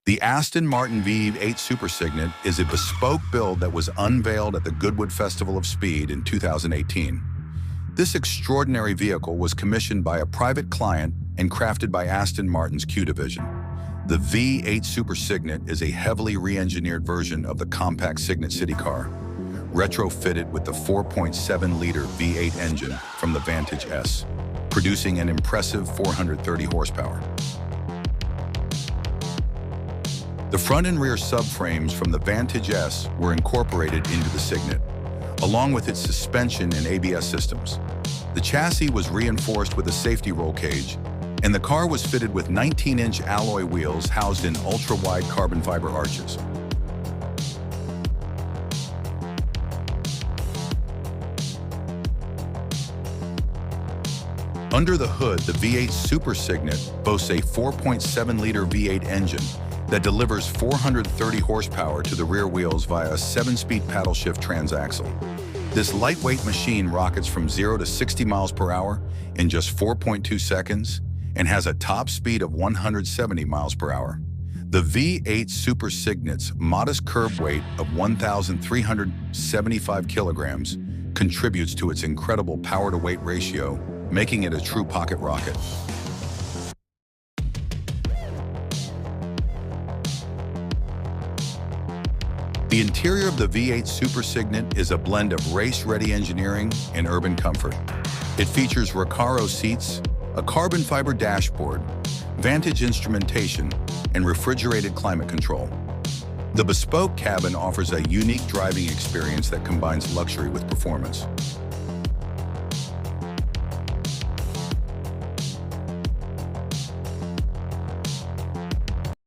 The Aston Martin V8 Super Cygnet is a bespoke build that was unveiled at the Goodwood Festival of Speed in 2018. This extraordinary vehicle was commissioned by a private client and crafted by Aston Martin's Q division. The V8 Super Cygnet is a heavily re-engineered version of the compact Cygnet city car, retrofitted with the 4.7-liter V8 engine from the Vantage S, producing an impressive 430 horsepower. The front and rear subframes from the Vantage S were incorporated into the Cygnet, along with its suspension and ABS systems. The chassis was reinforced with a safety roll cage, and the car was fitted with 19-inch alloy wheels housed in ultra-wide carbon fiber arches. Under the hood, the V8 Super Cygnet boasts a 4.7-liter V8 engine that delivers 430 horsepower to the rear wheels via a 7-speed paddle shift transaxle. This lightweight machine rockets from 0 to 60 miles per hour in just 4.2 seconds and has a top speed of 170 miles per hour. The V8 Super Cygnet's modest curb weight of 1,375 kilograms contributes to its incredible power-to-weight ratio, making it a true pocket rocket. The interior of the V8 Super Cygnet is a blend of race-ready engineering and urban comfort. It features Recaro seats, a carbon fiber dashboard, Vantage instrumentation, and refrigerated climate control. The bespoke cabin offers a unique driving experience that combines luxury with performance.